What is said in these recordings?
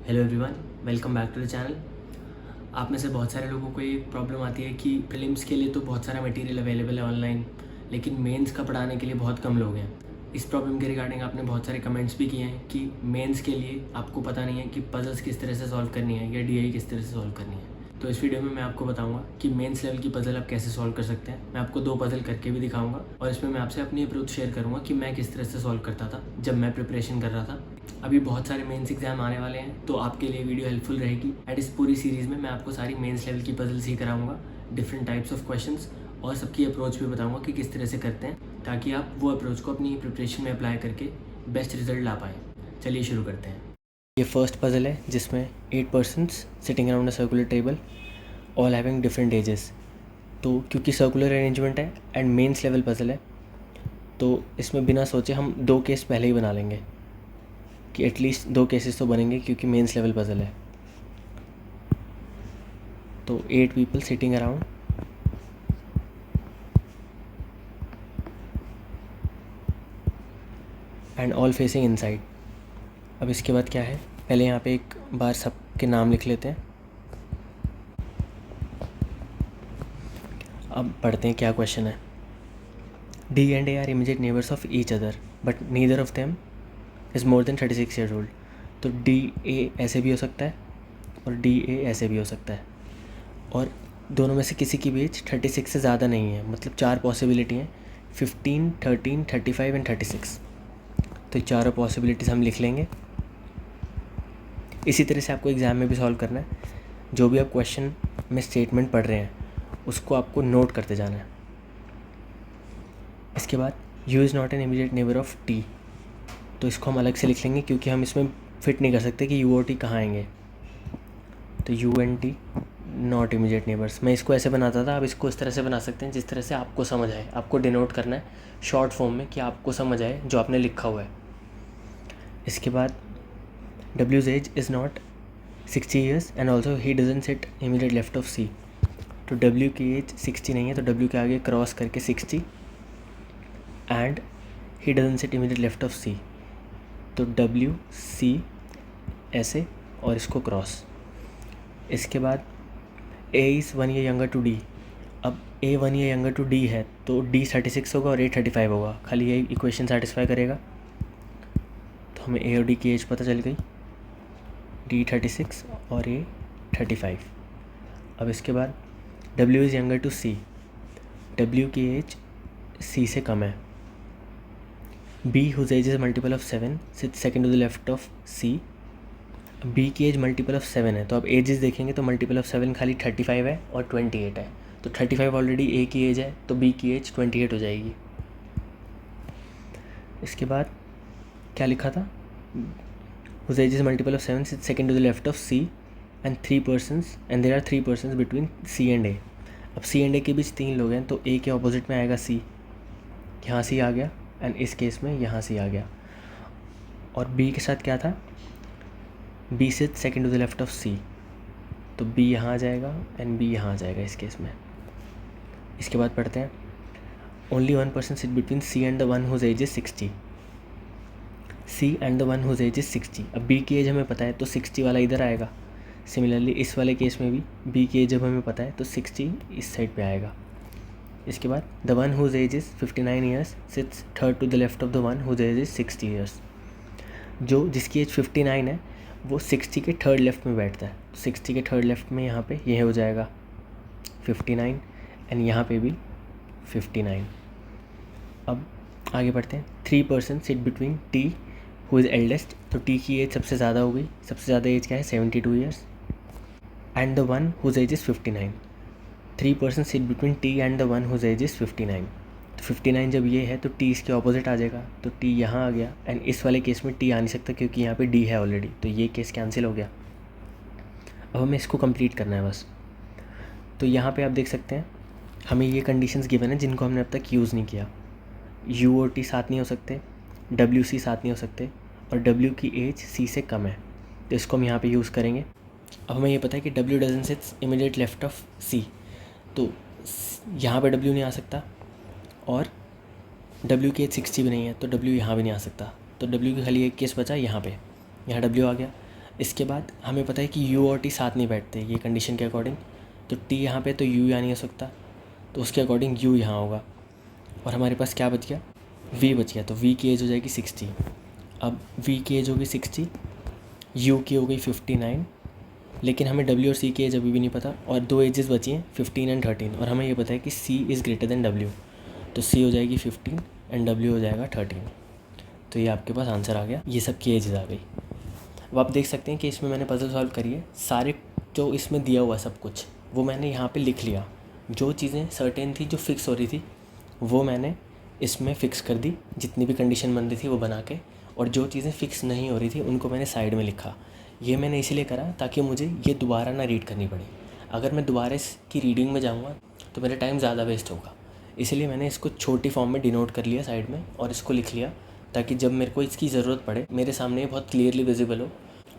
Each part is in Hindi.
Hello everyone, welcome back to the channel. आप में से बहुत सारे लोगों को ये प्रॉब्लम आती है कि प्रीलिम्स के लिए तो बहुत सारा मटेरियल अवेलेबल है ऑनलाइन, लेकिन मेंस का पढ़ाने के लिए बहुत कम लोग हैं। इस प्रॉब्लम के रिगार्डिंग आपने बहुत सारे कमेंट्स भी किए हैं कि मेंस के लिए आपको पता नहीं है कि पजल्स किस तरह से सॉल्व करनी है या डीआई किस तरह से सॉल्व करनी है। तो इस वीडियो में मैं आपको बताऊंगा कि मेंस लेवल की पजल आप कैसे सॉल्व कर सकते हैं। मैं आपको 2 पजल करके भी दिखाऊंगा और इसमें मैं आपसे अपनी अप्रोच शेयर करूंगा कि मैं किस तरह से सॉल्व करता था जब मैं प्रिपरेशन कर रहा था। अभी बहुत सारे मेंस एग्जाम आने वाले हैं, तो आपके लिए वीडियो हेल्पफुल रहेगी। एंड इस पूरी सीरीज़ में मैं आपको सारी मेंस लेवल की पजल्स ही कराऊंगा, डिफरेंट टाइप्स ऑफ क्वेश्चंस, और सबकी अप्रोच भी बताऊंगा कि किस तरह से करते हैं, ताकि आप वो अप्रोच को अपनी प्रिपरेशन में अप्लाई करके बेस्ट रिजल्ट ला पाएँ। चलिए शुरू करते हैं। ये फर्स्ट पजल है जिसमें 8 persons sitting around a circular table, all having different ages. तो क्योंकि सर्कुलर अरेंजमेंट है एंड मेंस लेवल पजल है, तो इसमें बिना सोचे हम 2 केस पहले ही बना लेंगे कि एटलीस्ट 2 केसेस तो बनेंगे, क्योंकि मेंस लेवल पजल है। तो 8 people sitting around and all facing inside. अब इसके बाद क्या है, पहले यहाँ पे एक बार सबके नाम लिख लेते हैं। अब पढ़ते हैं क्या क्वेश्चन है। D and A R immediate neighbours of each other but neither of them is more than 36 years old. तो डी ए ऐसे भी हो सकता है और डी ए ऐसे भी हो सकता है, और दोनों में से किसी की भी एज 36 से ज़्यादा नहीं है। मतलब 4 पॉसिबिलिटी हैं, 15, 13, 35 एंड 36। तो चारों पॉसिबिलिटीज़ हम लिख लेंगे। इसी तरह से आपको एग्ज़ाम में भी सॉल्व करना है। जो भी आप क्वेश्चन में स्टेटमेंट पढ़ रहे हैं उसको आपको नोट करते जाना है। इसके बाद you is not an immediate neighbour of T, तो इसको हम अलग से लिख लेंगे क्योंकि हम इसमें फिट नहीं कर सकते कि यू और टी कहाँ आएंगे। तो you and T not immediate neighbours. मैं इसको ऐसे बनाता था, आप इसको इस तरह से बना सकते हैं जिस तरह से आपको समझ आए। आपको डिनोट करना है शॉर्ट फॉर्म में कि आपको समझ आए जो आपने लिखा हुआ है। इसके बाद डब्ल्यूज age is not 60 years and also he doesn't sit immediate left of C. तो डब्ल्यू की एज 60 नहीं है, तो डब्ल्यू के आगे क्रॉस करके 60 and he doesn't sit immediate left of C. तो डब्ल्यू सी ऐसे और इसको क्रॉस। इसके बाद A is 1 year younger to D. अब A 1 year younger to D है तो डी 36 होगा और ए 35 होगा। खाली ये इक्वेशन सेटिस्फाई करेगा। तो हमें ए और डी की एज पता चल गई, डी 36 और ए 35। अब इसके बाद W is younger to C. W की एज सी से कम है। B whose age is multiple of 7 sits second to the left of C. B की एज मल्टीपल ऑफ 7 है, तो आप एजेस देखेंगे तो मल्टीपल ऑफ 7 खाली 35 है और 28 है। तो 35 ऑलरेडी ए की एज है, तो बी की एज 28 हो जाएगी। इसके बाद क्या लिखा था, whose age is multiple of 7 second to the left of C and 3 persons and there are 3 persons between C and A. अब सी एंड ए के बीच 3 लोग हैं, तो ए के ऑपोजिट में आएगा सी, यहाँ सी आ गया, एंड इस केस में यहाँ सी आ गया। और बी के साथ क्या था, B sit second to the left of C, तो बी यहाँ आ जाएगा एंड बी यहाँ आ जाएगा इस केस में। इसके बाद पढ़ते हैं, only 1 person sit between C and the one whose age is 60। C and the one whose age is 60। अब बी की एज हमें पता है तो 60 वाला इधर आएगा। सिमिलरली इस वाले केस में भी बी की एज जब हमें पता है तो 60 इस साइड पे आएगा। इसके बाद the one whose age is 59 years sits third to the left of the one whose age is 60 years. जो जिसकी एज 59 है वो 60 के थर्ड लेफ्ट में बैठता है। 60 के थर्ड लेफ्ट में यहाँ पे ये हो जाएगा 59 एंड यहाँ पे भी 59। अब आगे बढ़ते हैं, 3 person sit between T who is eldest. तो टी की एज सबसे ज़्यादा हो गई। सबसे ज़्यादा एज क्या है, 72 years and the one whose age is 59। 3 person sit between T and the one whose age is 59। तो 59 जब ये है तो टी इसके ऑपोजिट आ जाएगा, तो टी यहाँ आ गया, एंड इस वाले केस में टी आ नहीं सकता क्योंकि यहाँ पे डी है ऑलरेडी, तो ये केस कैंसिल हो गया। अब हमें इसको कंप्लीट करना है बस। तो यहाँ पे आप देख सकते हैं हमें ये कंडीशंस गिवन है जिनको हमने अब तक यूज़ नहीं किया। यू और टी साथ नहीं हो सकते, डब्ल्यू सी साथ नहीं हो सकते, और डब्ल्यू की एज सी से कम है, तो इसको हम यहाँ पे यूज़ करेंगे। अब हमें ये पता है कि W doesn't sits immediate left of C, तो यहाँ पे डब्ल्यू नहीं आ सकता, और डब्ल्यू की एज 60 भी नहीं है तो डब्ल्यू यहाँ भी नहीं आ सकता। तो डब्ल्यू की खाली एक केस बचा यहाँ पे, यहाँ डब्ल्यू आ गया। इसके बाद हमें पता है कि यू और टी साथ नहीं बैठते ये कंडीशन के अकॉर्डिंग, तो टी यहाँ पे तो यू यहाँ नहीं हो सकता, तो उसके अकॉर्डिंग यू यहाँ होगा। और हमारे पास क्या बच गया, वी बच गया। तो वी की एज हो जाएगी 60। अब वी की एज होगी 60, यू की हो गई 59, लेकिन हमें डब्ल्यू और सी की एज अभी भी नहीं पता, और दो एजेस बची हैं 15 एंड 13, और हमें ये पता है कि C is greater than W, तो सी हो जाएगी 15 एंड डब्ल्यू हो जाएगा 13। तो ये आपके पास आंसर आ गया, ये सब की एजेस आ गई। अब आप देख सकते हैं कि इसमें मैंने पजल सॉल्व करी है, सारे जो इसमें दिया हुआ सब कुछ वो मैंने यहाँ पे लिख लिया। जो चीज़ें सर्टेन थी, जो फिक्स हो रही थी, वो मैंने इसमें फ़िक्स कर दी, जितनी भी कंडीशन बन रही थी वो बना के, और जो चीज़ें फ़िक्स नहीं हो रही थी उनको मैंने साइड में लिखा। ये मैंने इसीलिए करा ताकि मुझे ये दोबारा ना रीड करनी पड़े। अगर मैं दोबारा इसकी रीडिंग में जाऊँगा तो मेरा टाइम ज़्यादा वेस्ट होगा, इसलिए मैंने इसको छोटी फॉर्म में डिनोट कर लिया साइड में, और इसको लिख लिया ताकि जब मेरे को इसकी ज़रूरत पड़े मेरे सामने ये बहुत क्लियरली विजिबल हो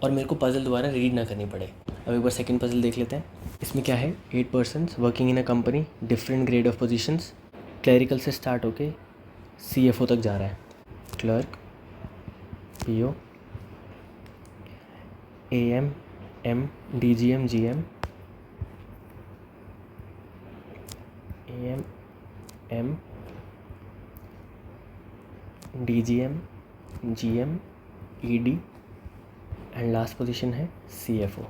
और मेरे को पज़ल दोबारा रीड ना करनी पड़े। अब एक बार सेकंड पज़ल देख लेते हैं। इसमें क्या है, 8 persons working in a company, different grade of positions, clerical से स्टार्ट होके CFO तक जा रहा है। Clerk, PO, AM, M, DGM, GM, AM, M, DGM, GM, ED and last position है CFO।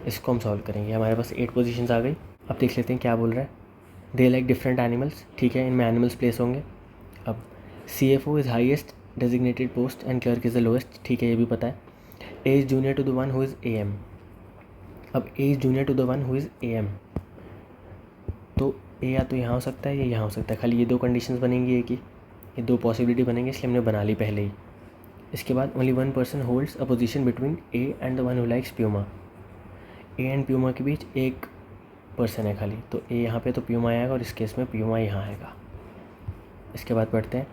इसको हम सॉल्व करेंगे। हमारे पास 8 पोजीशंस आ गई। अब देख लेते हैं क्या बोल रहा है। दे लाइक डिफरेंट एनिमल्स, ठीक है, इनमें एनिमल्स प्लेस होंगे। अब CFO is highest designated post and clerk is the lowest, ठीक है, ये भी पता है। A is junior to the one who is AM। अब A is junior to the one who is AM, तो ए या तो यहाँ हो सकता है या यहाँ हो सकता है। खाली ये दो कंडीशंस बनेंगी, एक ही, ये दो पॉसिबिलिटी बनेंगे, इसलिए हमने बना ली पहले ही। इसके बाद only one person holds a position between A and the one who likes Puma. A and Puma के बीच एक पर्सन है खाली, तो ए यहाँ पे तो प्यूमा आएगा और इस केस में प्यूमा यहाँ आएगा। इसके बाद पढ़ते हैं,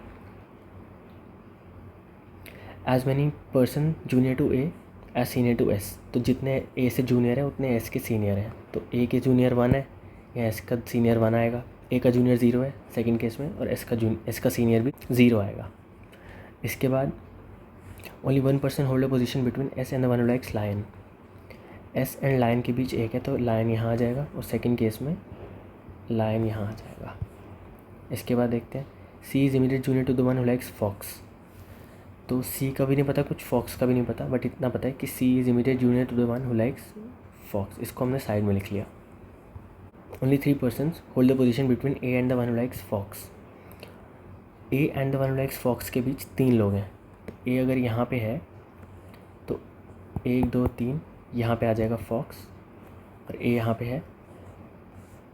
as many person junior to A as senior to S. तो जितने ए से जूनियर है उतने एस के सीनियर हैं, तो ए के जूनियर 1 है, या एस का सीनियर 1 आएगा। ए का जूनियर 0 है सेकेंड केस में, और एस का सीनियर भी 0 आएगा। इसके बाद only one person hold a position between S and the one who likes lion. S and lion के बीच एक है, तो लायन यहाँ आ जाएगा, और सेकंड केस में लायन यहाँ आ जाएगा। इसके बाद देखते हैं, C is immediate junior to the one who likes fox. तो सी का भी नहीं पता कुछ, फॉक्स का भी नहीं पता, बट इतना पता है कि C is immediate junior to the one who likes fox. इसको हमने साइड में लिख लिया। Only 3 persons hold the position between A and the one who likes fox. A and the one who likes fox के बीच 3 लोग हैं। ए अगर यहाँ पे है तो 1 2 3 यहाँ पे आ जाएगा फॉक्स, और ए यहाँ पे है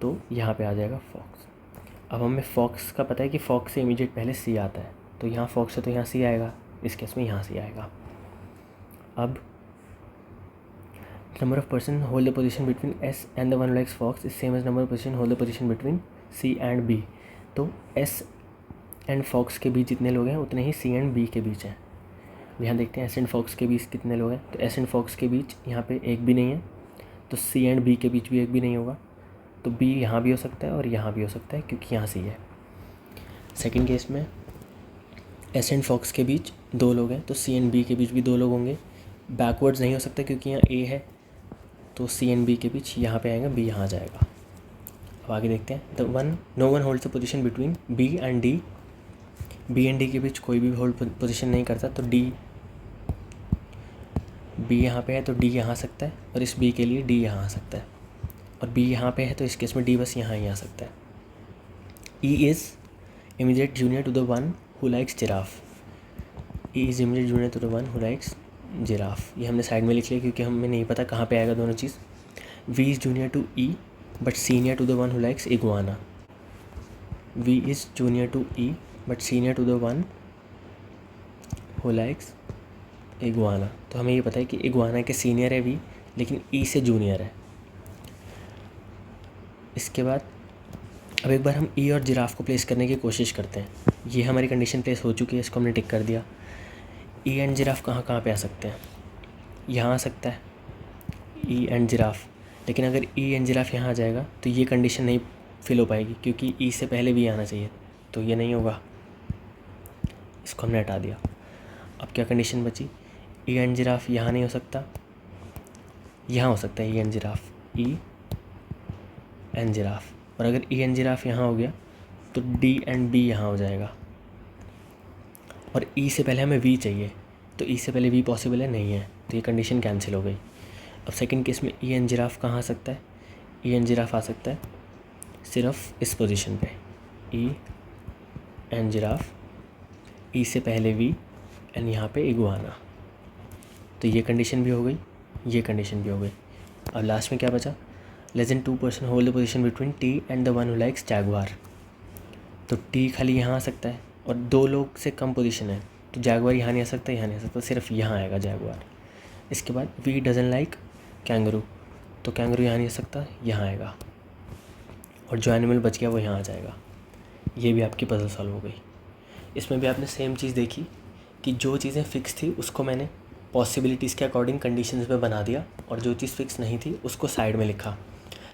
तो यहाँ पे आ जाएगा फॉक्स। अब हमें फॉक्स का पता है कि फॉक्स से इमीडिएट पहले सी आता है, तो यहाँ फॉक्स है तो यहाँ सी आएगा, इस केस में यहाँ सी आएगा। अब number of person hold the position between S and the one who likes fox is same as number of person hold the position between C and B. तो एस एंड फॉक्स के बीच जितने लोग हैं उतने ही सी एंड बी के बीच हैं। यहाँ देखते हैं एस एंड फॉक्स के बीच कितने लोग हैं, तो एस एंड फॉक्स के बीच यहाँ पे एक भी नहीं है, तो सी एंड बी के बीच भी एक भी नहीं होगा, तो बी यहाँ भी हो सकता है और यहाँ भी हो सकता है क्योंकि यहाँ सी है। सेकंड केस में एस एंड फॉक्स के बीच 2 लोग हैं, तो सी एंड बी के बीच भी 2 लोग होंगे। बैकवर्ड्स नहीं हो सकता क्योंकि यहाँ ए है, तो सी एंड बी के बीच यहाँ पे आएगा, बी यहाँ आ जाएगा। अब आगे देखते हैं, no one holds the position between B and D. B and D के बीच कोई भी होल्ड पोजीशन नहीं करता, तो डी, बी यहाँ पे है तो डी यहाँ आ सकता है, और इस बी के लिए डी यहाँ आ सकता है, और बी यहाँ पे है तो इस केस में डी बस यहाँ ही आ सकता है। E is immediate junior to the one who likes giraffe. E is immediate junior to the one who likes giraffe, ये हमने साइड में लिख लिया क्योंकि हमें नहीं पता कहाँ पे आएगा दोनों चीज़। V is junior to E but senior to the one who likes iguana. V is junior to E but senior to the one who likes iguana. तो हमें ये पता है कि इग्वाना के सीनियर है वी, लेकिन ई से जूनियर है। इसके बाद अब एक बार हम ई और जिराफ को प्लेस करने की कोशिश करते हैं। ये हमारी कंडीशन प्लेस हो चुकी है, इसको हमने टिक कर दिया। ई एंड जिराफ कहाँ कहाँ पे आ सकते हैं, यहाँ आ सकता है ई एंड जिराफ, लेकिन अगर ई एंड जिराफ यहाँ आ जाएगा तो ये कंडीशन नहीं फिल हो पाएगी क्योंकि ई से पहले भी आना चाहिए, तो ये नहीं होगा, इसको हमने हटा दिया। अब क्या कंडीशन बची, ई एंड जिराफ यहाँ नहीं हो सकता, यहाँ हो सकता है E and giraffe, E and giraffe. और अगर ई एंड जिराफ यहाँ हो गया तो डी एंड बी यहाँ हो जाएगा। और ई से पहले हमें वी चाहिए, तो ई से पहले वी पॉसिबल है, नहीं है, तो ये कंडीशन कैंसिल हो गई। अब सेकंड केस में ई एंड जिराफ कहाँ आ सकता है, ई एंड जिराफ आ सकता है सिर्फ इस पोजीशन पे, ई एंड जिराफ, ई से पहले वी एंड यहाँ पे इगुआना। तो ये कंडीशन भी हो गई, ये कंडीशन भी हो गई। अब लास्ट में क्या बचा, less than 2 person hold the position between T and the one who likes Jaguar. तो टी खाली यहाँ आ सकता है और 2 लोग से कम पोजीशन है, तो जैगवार यहाँ नहीं आ सकता, यहाँ नहीं आ सकता, सिर्फ यहाँ आएगा जैगवार। इसके बाद वी डजन लाइक कैंगरू, तो कैंगरू यहाँ नहीं आ सकता, यहाँ आएगा, और जो एनिमल बच गया वो यहाँ आ जाएगा। ये भी आपकी पजल सॉल्व हो गई। इसमें भी आपने सेम चीज़ देखी कि जो चीज़ें फ़िक्स थी उसको मैंने पॉसिबिलिटीज़ के अकॉर्डिंग कंडीशंस में बना दिया, और जो चीज़ फ़िक्स नहीं थी उसको साइड में लिखा।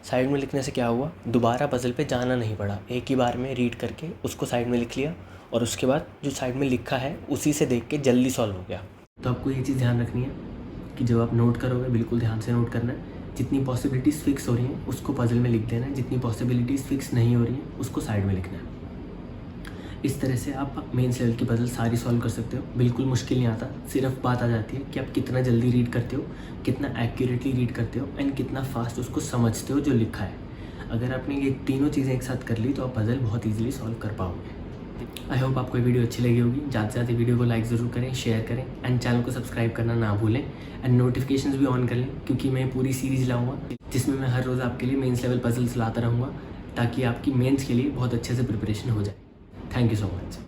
साइड में लिखने से क्या हुआ, दोबारा पजल पे जाना नहीं पड़ा, एक ही बार में रीड करके उसको साइड में लिख लिया, और उसके बाद जो साइड में लिखा है उसी से देख के जल्दी सॉल्व हो गया। तो आपको ये चीज़ ध्यान रखनी है कि जब आप नोट करोगे बिल्कुल ध्यान से नोट करना है, जितनी पॉसिबिलिटीज़ फ़िक्स हो रही हैं उसको पजल में लिख देना है, जितनी पॉसिबिलिटीज़ फ़िक्स नहीं हो रही हैं उसको साइड में लिखना है। इस तरह से आप मेंस लेवल की पजल सारी सॉल्व कर सकते हो, बिल्कुल मुश्किल नहीं आता। सिर्फ बात आ जाती है कि आप कितना जल्दी रीड करते हो, कितना एक्यूरेटली रीड करते हो, एंड कितना फास्ट उसको समझते हो जो लिखा है। अगर आपने ये तीनों चीज़ें एक साथ कर ली तो आप पजल बहुत ईजिली सॉल्व कर पाओगे। आई होप आपको ये वीडियो अच्छी लगी होगी। ज़्यादा से ज़्यादा वीडियो को लाइक ज़रूर करें, शेयर करें, एंड चैनल को सब्सक्राइब करना ना भूलें, एंड नोटिफिकेशंस भी ऑन कर लें, क्योंकि मैं पूरी सीरीज़ लाऊंगा जिसमें मैं हर रोज़ आपके लिए मेंस लेवल पजल्स लाता रहूँगा, ताकि आपकी मेंस के लिए बहुत अच्छे से प्रिपरेशन हो जाए। Thank you so much.